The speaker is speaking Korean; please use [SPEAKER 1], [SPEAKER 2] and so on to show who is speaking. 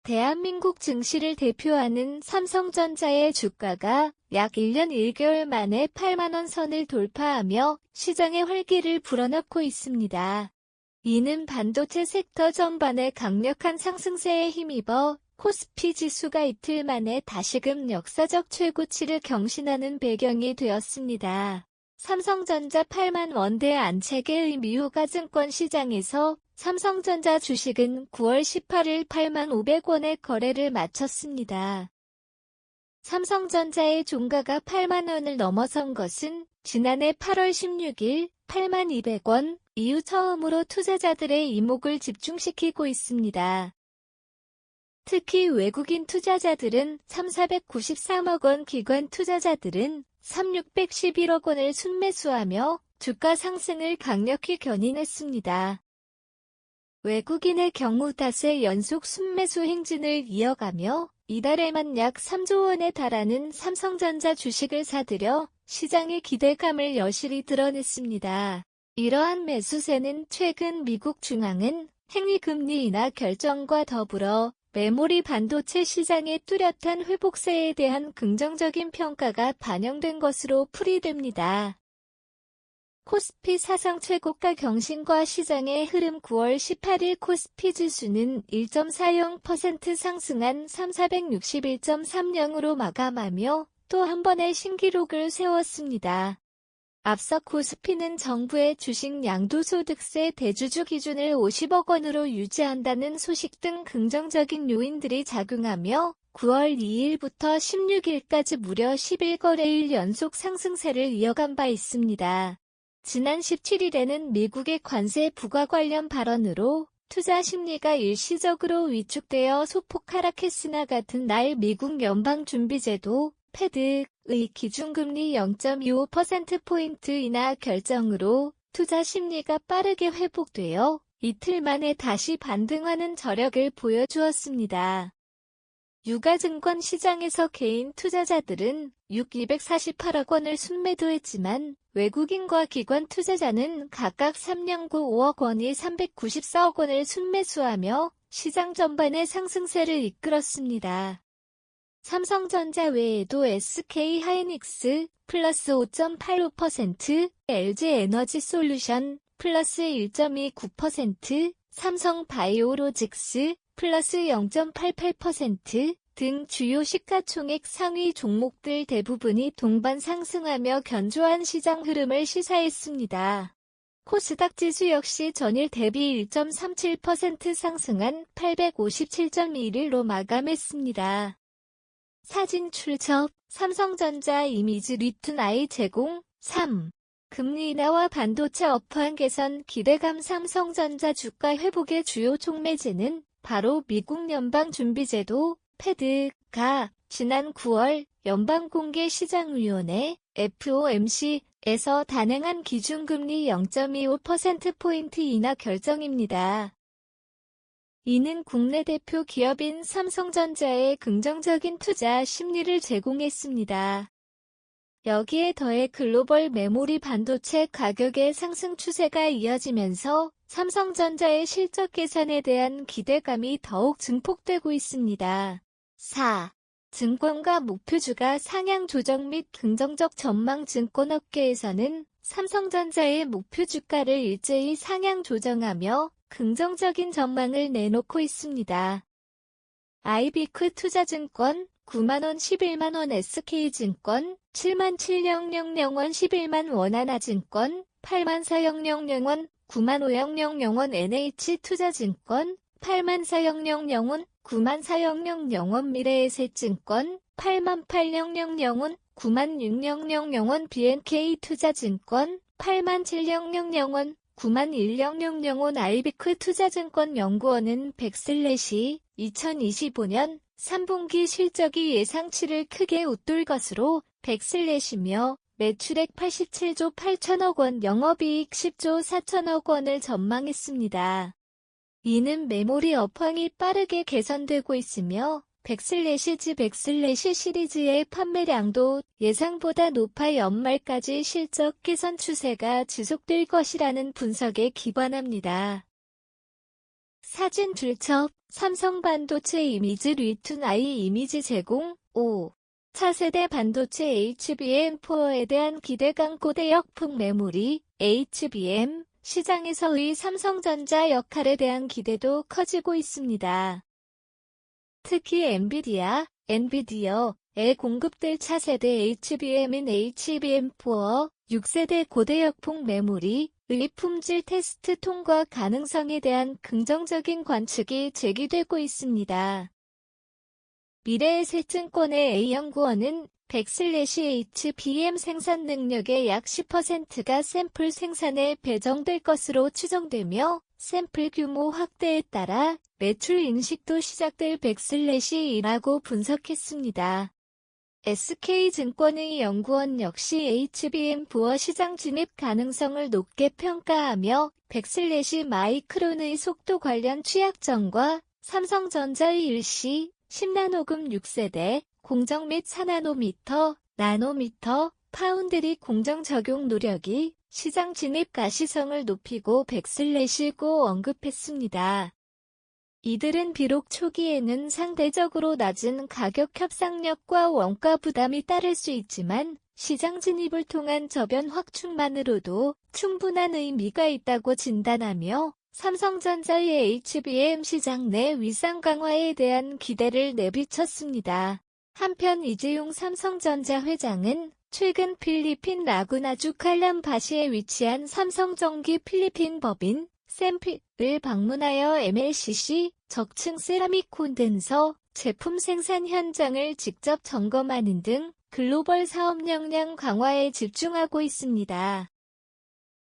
[SPEAKER 1] 대한민국 증시를 대표하는 삼성전자의 주가가 약 1년 1개월 만에 8만원 선을 돌파하며 시장의 활기를 불어넣고 있습니다. 이는 반도체 섹터 전반의 강력한 상승세에 힘입어 코스피 지수가 이틀 만에 다시금 역사적 최고치를 경신하는 배경이 되었습니다. 삼성전자 8만 원대 안착의 미호가 증권 시장에서 삼성전자 주식은 9월 18일 8만 500원에 거래를 마쳤습니다. 삼성전자의 종가가 8만 원을 넘어선 것은 지난해 8월 16일 8만 200원 이후 처음으로 투자자들의 이목을 집중시키고 있습니다. 특히 외국인 투자자들은 3,493억 원, 기관 투자자들은 3,611억 원을 순매수하며 주가 상승을 강력히 견인했습니다. 외국인의 경우 닷새 연속 순매수 행진을 이어가며 이달에만 약 3조 원에 달하는 삼성전자 주식을 사들여 시장의 기대감을 여실히 드러냈습니다. 이러한 매수세는 최근 미국 중앙은 행위금리 인하 결정과 더불어 메모리 반도체 시장의 뚜렷한 회복세에 대한 긍정적인 평가가 반영된 것으로 풀이됩니다. 코스피 사상 최고가 경신과 시장의 흐름 9월 18일 코스피 지수는 1.40% 상승한 3,461.30으로 마감하며 또 한 번의 신기록을 세웠습니다. 앞서 코스피는 정부의 주식 양도소득세 대주주 기준을 50억 원으로 유지한다는 소식 등 긍정적인 요인들이 작용하며 9월 2일부터 16일까지 무려 11거래일 연속 상승세를 이어간 바 있습니다. 지난 17일에는 미국의 관세 부과 관련 발언으로 투자 심리가 일시적으로 위축되어 소폭 하락했으나 같은 날 미국 연방준비제도 패드의 기준금리 0.25%포인트 인하 결정으로 투자 심리가 빠르게 회복되어 이틀 만에 다시 반등하는 저력을 보여주었습니다. 유가증권 시장에서 개인 투자자들은 248억 원을 순매도했지만 외국인과 기관 투자자는 각각 3년구 5억 원이 394억 원을 순매수하며 시장 전반의 상승세를 이끌었습니다. 삼성전자 외에도 SK하이닉스 플러스 5.85%, LG에너지솔루션 플러스 1.29%, 삼성바이오로직스 플러스 0.88% 등 주요 시가총액 상위 종목들 대부분이 동반 상승하며 견조한 시장 흐름을 시사했습니다. 코스닥 지수 역시 전일 대비 1.37% 상승한 857.21로 마감했습니다. 사진 출처 삼성전자 이미지 리튼 아이 제공 3. 금리 인하와 반도체 업황 개선 기대감 삼성전자 주가 회복의 주요 촉매제는 바로 미국 연방준비제도 패드가 지난 9월 연방공개시장위원회 FOMC에서 단행한 기준금리 0.25%포인트 인하 결정입니다. 이는 국내 대표 기업인 삼성전자에 긍정적인 투자 심리를 제공했습니다. 여기에 더해 글로벌 메모리 반도체 가격의 상승 추세가 이어지면서 삼성전자의 실적 개선에 대한 기대감이 더욱 증폭되고 있습니다. 4. 증권가 목표주가 상향 조정 및 긍정적 전망 증권업계에서는 삼성전자의 목표주가를 일제히 상향 조정하며 긍정적인 전망을 내놓고 있습니다. 아이비크 투자증권 9만원 11만원 SK증권 77,000원 11만 하나증권 84,000원 95,000원 NH투자증권 84,000원 94,000원 미래에셋증권 88,000원 96,000원 BNK투자증권 87,000원 91,000원 아이비크 투자증권 연구원은 백슬래시 2025년 3분기 실적이 예상치를 크게 웃돌 것으로 백슬래시며 매출액 87조 8천억 원, 영업이익 10조 4천억 원을 전망했습니다. 이는 메모리 업황이 빠르게 개선되고 있으며 백슬래시즈 백슬래시 시리즈의 판매량도 예상보다 높아 연말까지 실적 개선 추세가 지속될 것이라는 분석에 기반합니다. 사진 출처 삼성 반도체 이미지 리툰 I 이미지 제공. 5. 차세대 반도체 HBM4에 대한 기대감 고대역풍 메모리 HBM 시장에서의 삼성전자 역할에 대한 기대도 커지고 있습니다. 특히 엔비디어에 공급될 차세대 HBM인 HBM4, 6세대 고대역풍 메모리의 품질 테스트 통과 가능성에 대한 긍정적인 관측이 제기되고 있습니다. 미래에셋증권의 A연구원은 100/HBM 생산 능력의 약 10%가 샘플 생산에 배정될 것으로 추정되며 샘플 규모 확대에 따라 매출 인식도 시작될 100/2라고 분석했습니다. SK증권의 연구원 역시 HBM4 시장 진입 가능성을 높게 평가하며 100/마이크론의 속도 관련 취약점과 삼성전자의 일시 10나노금 6세대 공정 및 4나노미터, 나노미터, 파운드리 공정 적용 노력이 시장 진입 가시성을 높이고 100/9 언급했습니다. 이들은 비록 초기에는 상대적으로 낮은 가격 협상력과 원가 부담이 따를 수 있지만 시장 진입을 통한 저변 확충만으로도 충분한 의미가 있다고 진단하며 삼성전자의 HBM 시장 내 위상 강화에 대한 기대를 내비쳤습니다. 한편 이재용 삼성전자 회장은 최근 필리핀 라구나주 칼람바시에 위치한 삼성전기 필리핀 법인 샘필을 방문하여 MLCC 적층 세라믹 콘덴서 제품 생산 현장을 직접 점검하는 등 글로벌 사업 역량 강화에 집중하고 있습니다.